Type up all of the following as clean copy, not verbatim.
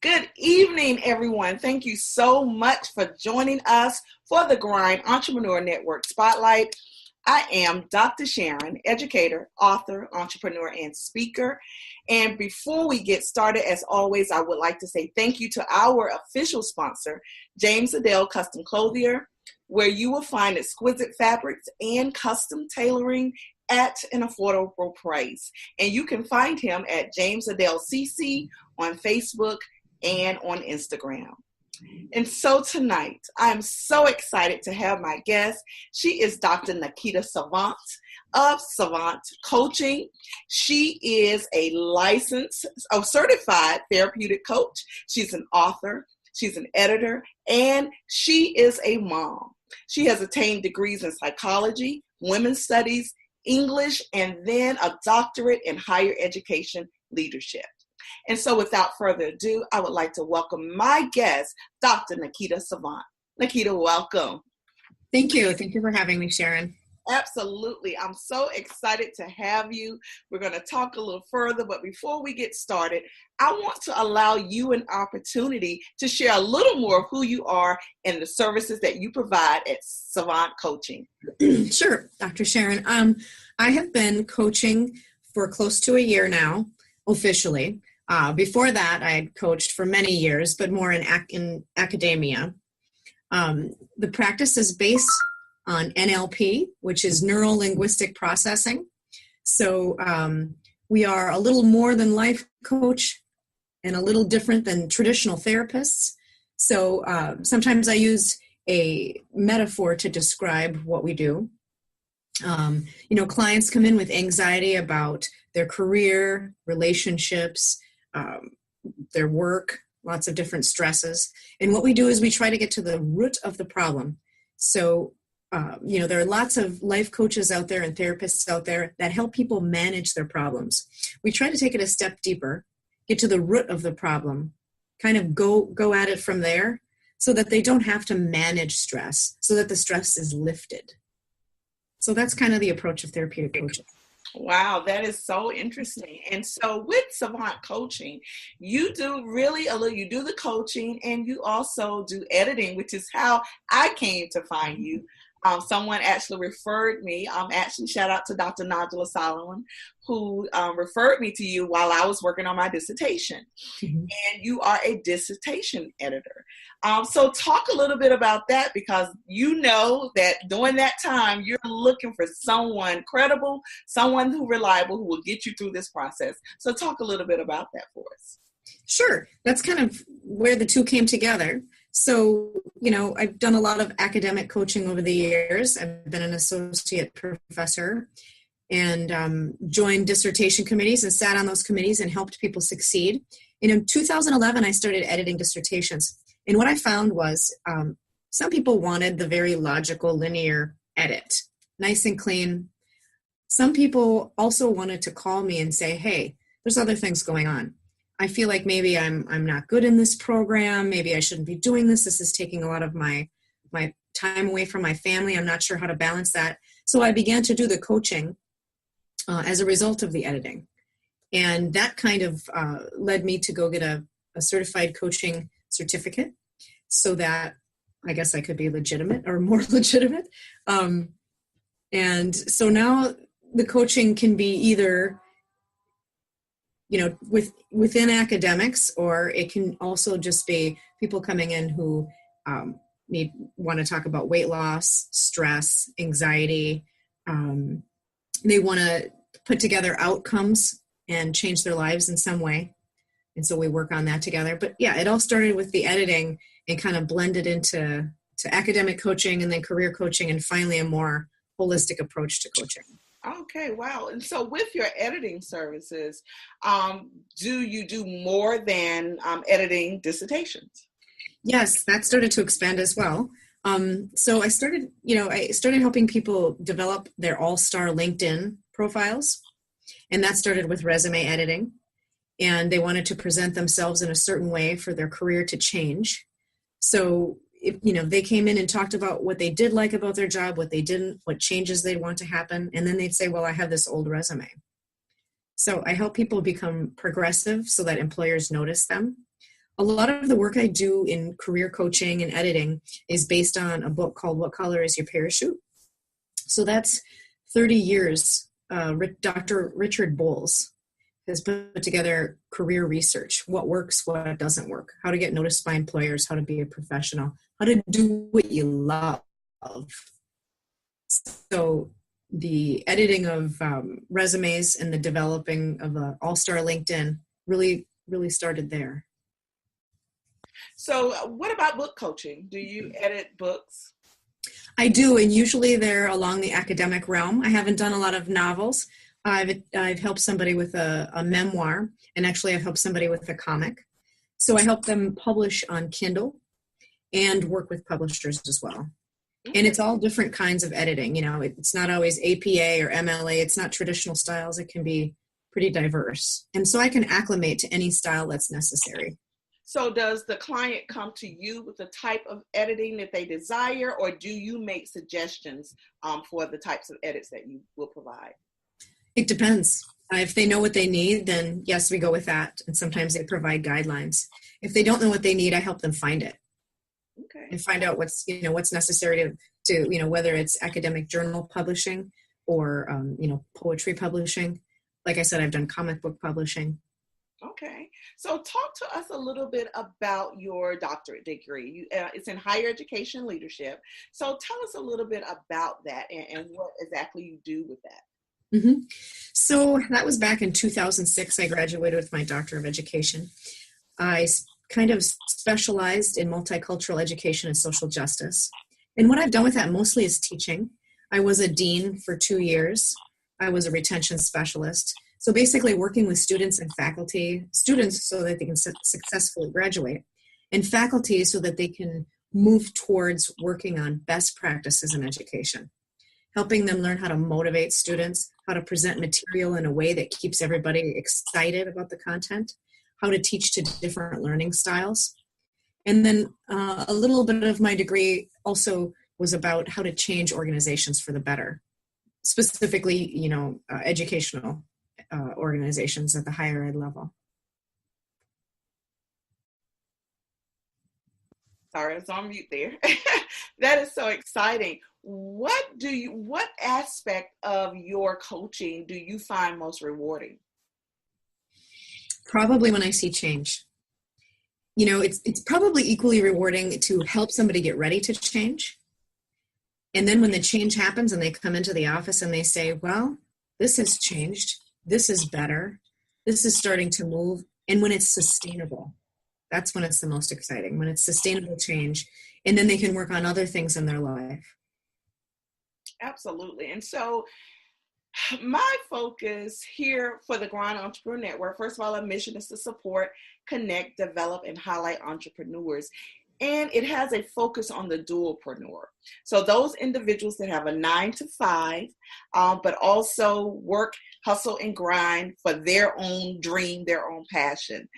Good evening, everyone. Thank you so much for joining us for the Grind Entrepreneur Network Spotlight. I am Dr. Sharon, educator, author, entrepreneur, and speaker. And before we get started, as always, I would like to say thank you to our official sponsor, James Adele Custom Clothier, where you will find exquisite fabrics and custom tailoring at an affordable price. And you can find him at James Adele CC on Facebook and on Instagram. And so tonight, I'm so excited to have my guest. She is Dr. Nakita Savant of Savant Coaching. She is a certified therapeutic coach. She's an author, she's an editor, and she is a mom. She has attained degrees in psychology, women's studies, English, and then a doctorate in higher education leadership. And so without further ado, I would like to welcome my guest, Dr. Nakita Savant. Nakita, welcome. Thank you. Thank you for having me, Sharon. Absolutely. I'm so excited to have you. We're going to talk a little further, but before we get started, I want to allow you an opportunity to share a little more of who you are and the services that you provide at Savant Coaching. Sure, Dr. Sharon. I have been coaching for close to a year now, officially. Before that, I had coached for many years, but more in academia. The practice is based on NLP, which is neuro-linguistic processing. So we are a little more than life coach and a little different than traditional therapists. So sometimes I use a metaphor to describe what we do. Clients come in with anxiety about their career, relationships, their work, lots of different stresses. And what we do is we try to get to the root of the problem. So, there are lots of life coaches out there and therapists out there that help people manage their problems. We try to take it a step deeper, get to the root of the problem, kind of go at it from there so that they don't have to manage stress, so that the stress is lifted. So that's kind of the approach of therapeutic coaching. Wow, that is so interesting. And so with Savant Coaching, you do you do the coaching and you also do editing, which is how I came to find you. Someone actually referred me, shout out to Dr. Najla Solomon, who referred me to you while I was working on my dissertation. Mm-hmm. And you are a dissertation editor. So talk a little bit about that, because you know that during that time, you're looking for someone credible, someone who reliable, who will get you through this process. So talk a little bit about that for us. Sure. That's kind of where the two came together. So, I've done a lot of academic coaching over the years. I've been an associate professor and joined dissertation committees and sat on those committees and helped people succeed. And in 2011, I started editing dissertations. And what I found was some people wanted the very logical, linear edit, nice and clean. Some people also wanted to call me and say, hey, there's other things going on. I feel like maybe I'm not good in this program. Maybe I shouldn't be doing this. This is taking a lot of my time away from my family. I'm not sure how to balance that. So I began to do the coaching as a result of the editing. And that kind of led me to go get a certified coaching certificate so that I guess I could be legitimate or more legitimate. And so now the coaching can be either within academics, or it can also just be people coming in who want to talk about weight loss, stress, anxiety. They want to put together outcomes and change their lives in some way. And so we work on that together. But yeah, it all started with the editing and kind of blended into academic coaching and then career coaching and finally a more holistic approach to coaching. Okay, wow. And so with your editing services, do you do more than editing dissertations? Yes, that started to expand as well. So I started helping people develop their all-star LinkedIn profiles. And that started with resume editing. And they wanted to present themselves in a certain way for their career to change. So if they came in and talked about what they did like about their job, what they didn't, what changes they want to happen, and then they'd say, well, I have this old resume. So I help people become progressive so that employers notice them. A lot of the work I do in career coaching and editing is based on a book called What Color is Your Parachute? So that's 30 years. Dr. Richard Bowles has put together career research, what works, what doesn't work, how to get noticed by employers, how to be a professional, how to do what you love. So the editing of resumes and the developing of an all-star LinkedIn really started there. So what about book coaching? Do you edit books? I do, and usually they're along the academic realm. I haven't done a lot of novels. I've helped somebody with a memoir, and actually I've helped somebody with a comic. So I help them publish on Kindle and work with publishers as well. And it's all different kinds of editing. You know, it's not always APA or MLA. It's not traditional styles. It can be pretty diverse. And so I can acclimate to any style that's necessary. So does the client come to you with the type of editing that they desire, or do you make suggestions for the types of edits that you will provide? It depends. If they know what they need, then yes, we go with that. And sometimes they provide guidelines. If they don't know what they need, I help them find it. Okay. And find out what's necessary to whether it's academic journal publishing or poetry publishing. Like I said, I've done comic book publishing. Okay. So talk to us a little bit about your doctorate degree. It's in higher education leadership. So tell us a little bit about that and what exactly you do with that. Mm-hmm. So that was back in 2006. I graduated with my Doctor of Education. I kind of specialized in multicultural education and social justice. And what I've done with that mostly is teaching. I was a dean for 2 years. I was a retention specialist. So basically working with students and faculty, students so that they can successfully graduate, and faculty so that they can move towards working on best practices in education, helping them learn how to motivate students, how to present material in a way that keeps everybody excited about the content, how to teach to different learning styles. And then a little bit of my degree also was about how to change organizations for the better, specifically, educational organizations at the higher ed level. Sorry, I was on mute there. That is so exciting. What aspect of your coaching do you find most rewarding? Probably when I see change. It's probably equally rewarding to help somebody get ready to change. And then when the change happens and they come into the office and they say, well, this has changed. This is better. This is starting to move. And when it's sustainable, that's when it's the most exciting, when it's sustainable change. And then they can work on other things in their life. Absolutely. And so my focus here for the Grind Entrepreneur Network, first of all, our mission is to support, connect, develop, and highlight entrepreneurs. And it has a focus on the dualpreneur. So those individuals that have a 9-to-5, but also work, hustle, and grind for their own dream, their own passion.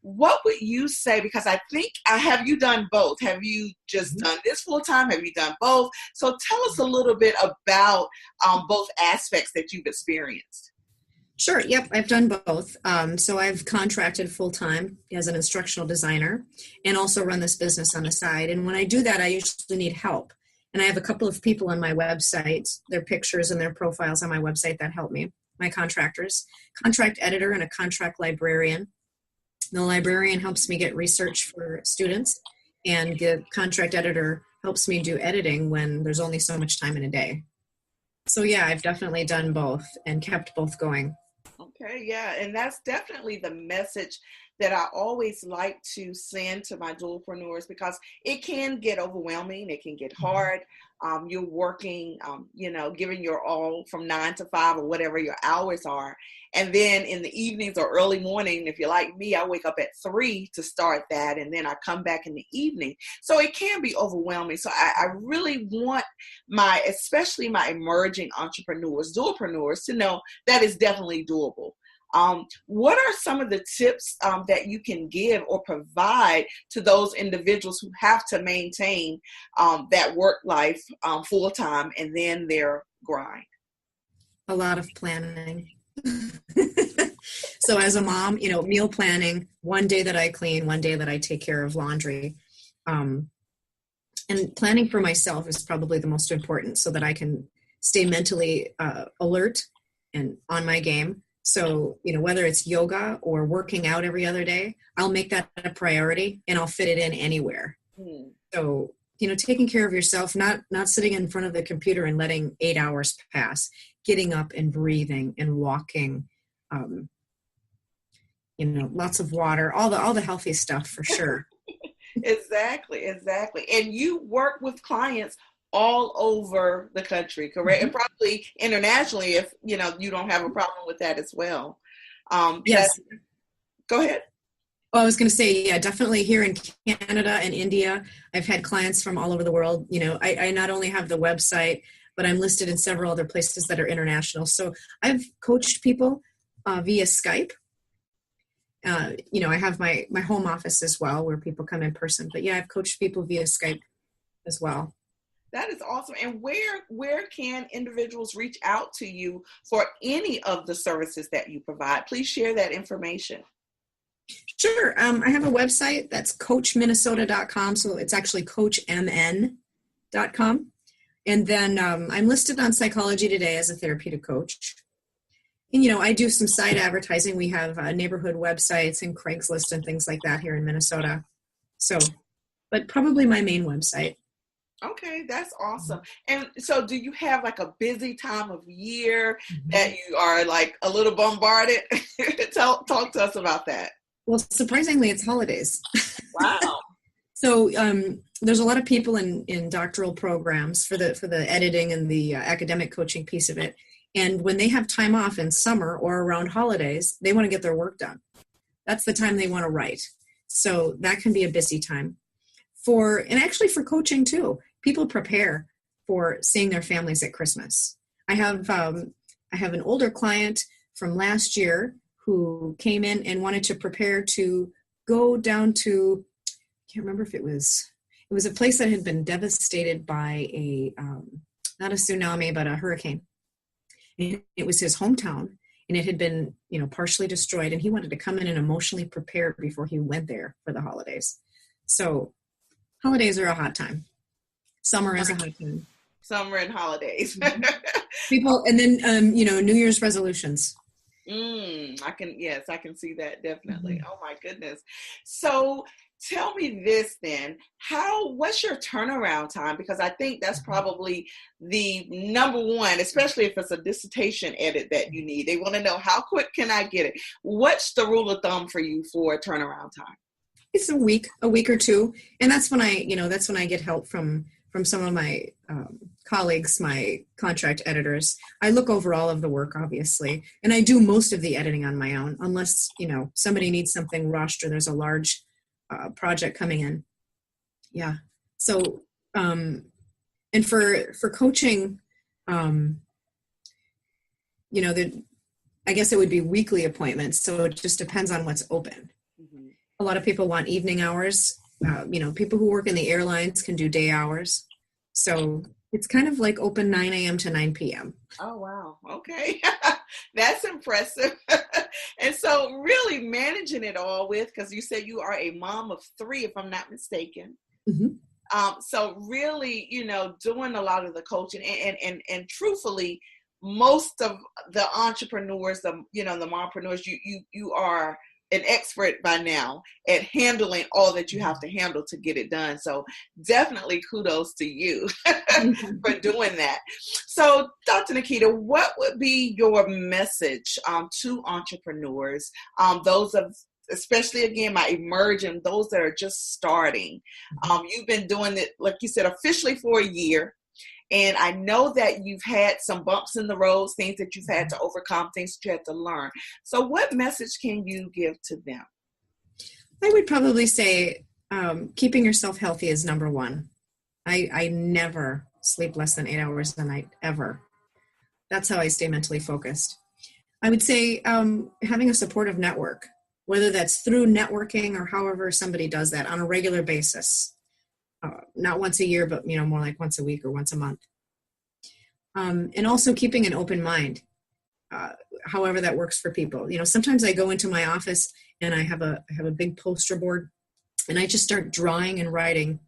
What would you say, because I think, have you done both? Have you just done this full time? Have you done both? So tell us a little bit about both aspects that you've experienced. Sure. Yep. I've done both. So I've contracted full time as an instructional designer and also run this business on the side. And when I do that, I usually need help. And I have a couple of people on my website, their pictures and their profiles on my website that help me, my contractors, contract editor and a contract librarian. The librarian helps me get research for students, and the contract editor helps me do editing when there's only so much time in a day. So yeah, I've definitely done both and kept both going. Okay, yeah, and that's definitely the message that I always like to send to my dualpreneurs, because it can get overwhelming, it can get hard. You're working, giving your all from 9 to 5 or whatever your hours are. And then in the evenings or early morning, if you're like me, I wake up at 3 to start that, and then I come back in the evening. So it can be overwhelming. So I really want especially my emerging entrepreneurs, dualpreneurs, to know that it's definitely doable. What are some of the tips that you can give or provide to those individuals who have to maintain that work life full time and then their grind? A lot of planning. So as a mom, meal planning, one day that I clean, one day that I take care of laundry. And planning for myself is probably the most important so that I can stay mentally alert and on my game. So, whether it's yoga or working out every other day, I'll make that a priority and I'll fit it in anywhere. So, taking care of yourself, not sitting in front of the computer and letting 8 hours pass, getting up and breathing and walking, lots of water, all the healthy stuff for sure. Exactly. And you work with clients all over the country, correct? Mm-hmm. And probably internationally if, you don't have a problem with that as well. Yes. Go ahead. Well, I was going to say, yeah, definitely here in Canada and India, I've had clients from all over the world. I not only have the website, but I'm listed in several other places that are international. So I've coached people via Skype. I have my home office as well where people come in person. But yeah, I've coached people via Skype as well. That is awesome. And where can individuals reach out to you for any of the services that you provide? Please share that information. Sure. I have a website that's coachminnesota.com. So it's actually coachmn.com. And then I'm listed on Psychology Today as a therapeutic coach. And, I do some side advertising. We have neighborhood websites and Craigslist and things like that here in Minnesota. So, but probably my main website. Okay, that's awesome. And so do you have like a busy time of year that you are like a little bombarded? Talk to us about that. Well, surprisingly, it's holidays. Wow. So there's a lot of people in doctoral programs for the editing and the academic coaching piece of it. And when they have time off in summer or around holidays, they want to get their work done. That's the time they want to write. So that can be a busy time. And actually for coaching too, people prepare for seeing their families at Christmas. I have an older client from last year who came in and wanted to prepare to go down to, I can't remember if it was a place that had been devastated by not a tsunami, but a hurricane. And it was his hometown and it had been, partially destroyed, and he wanted to come in and emotionally prepare before he went there for the holidays. So holidays are a hot time. Summer is a hot time. Summer and holidays. People, and then, New Year's resolutions. I can see that definitely. Oh my goodness. So tell me this then, what's your turnaround time? Because I think that's probably the number one, especially if it's a dissertation edit that you need. They want to know, how quick can I get it? What's the rule of thumb for you for a turnaround time? It's a week or two. And that's when I get help from some of my colleagues, my contract editors. I look over all of the work, obviously, and I do most of the editing on my own, unless, somebody needs something rushed or there's a large project coming in. Yeah. So, and for coaching, I guess it would be weekly appointments. So it just depends on what's open. A lot of people want evening hours. People who work in the airlines can do day hours. So it's kind of like open 9 a.m. to 9 p.m. Oh, wow. Okay. That's impressive. And so really managing it all because you said you are a mom of 3, if I'm not mistaken. So really, doing a lot of the coaching and truthfully, most of the entrepreneurs, the mompreneurs, you are an expert by now at handling all that you have to handle to get it done. So definitely kudos to you for doing that. So Dr. Nakita, what would be your message to entrepreneurs, those of, especially again, my emerging, those that are just starting? You've been doing it, like you said, officially for a year. And I know that you've had some bumps in the road, things that you've had to overcome, things that you had to learn. So what message can you give to them? I would probably say keeping yourself healthy is number one. I never sleep less than 8 hours a night, ever. That's how I stay mentally focused. I would say having a supportive network, whether that's through networking or however somebody does that on a regular basis. Not once a year, but more like once a week or once a month. And also keeping an open mind. however that works for people. Sometimes I go into my office and I have a big poster board, and I just start drawing and writing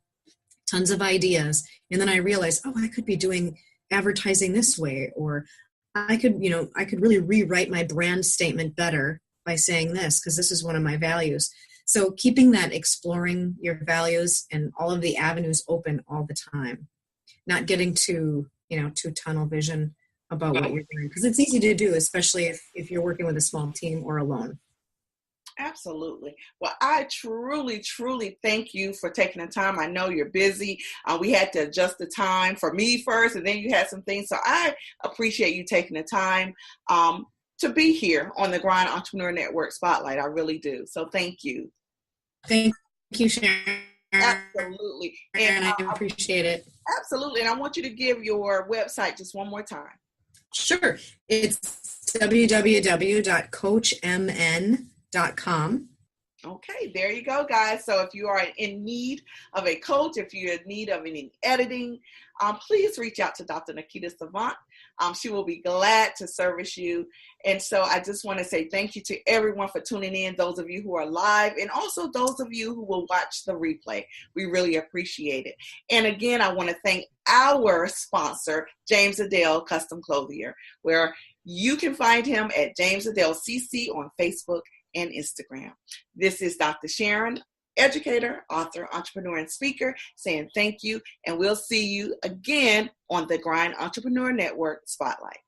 tons of ideas. And then I realize, oh, I could be doing advertising this way, or I could really rewrite my brand statement better by saying this, because this is one of my values. So keeping that, exploring your values and all of the avenues open all the time, not getting too tunnel vision about what you're doing, because it's easy to do, especially if you're working with a small team or alone. Absolutely. Well, I truly, truly thank you for taking the time. I know you're busy. We had to adjust the time for me first, and then you had some things. So I appreciate you taking the time to be here on the Grind Entrepreneur Network Spotlight. I really do. So thank you. Thank you, Sharon. Absolutely. And I appreciate it. Absolutely. And I want you to give your website just one more time. Sure. It's www.coachmn.com. Okay, there you go, guys. So if you are in need of a coach, if you're in need of any editing, please reach out to Dr. Nakita Savant. She will be glad to service you. And so I just want to say thank you to everyone for tuning in, those of you who are live, and also those of you who will watch the replay. We really appreciate it. And again, I want to thank our sponsor, James Adele Custom Clothier, where you can find him at James Adele CC on Facebook and Instagram. This is Dr. Sharon, educator, author, entrepreneur, and speaker, saying thank you, and we'll see you again on the Grind Entrepreneur Network Spotlight.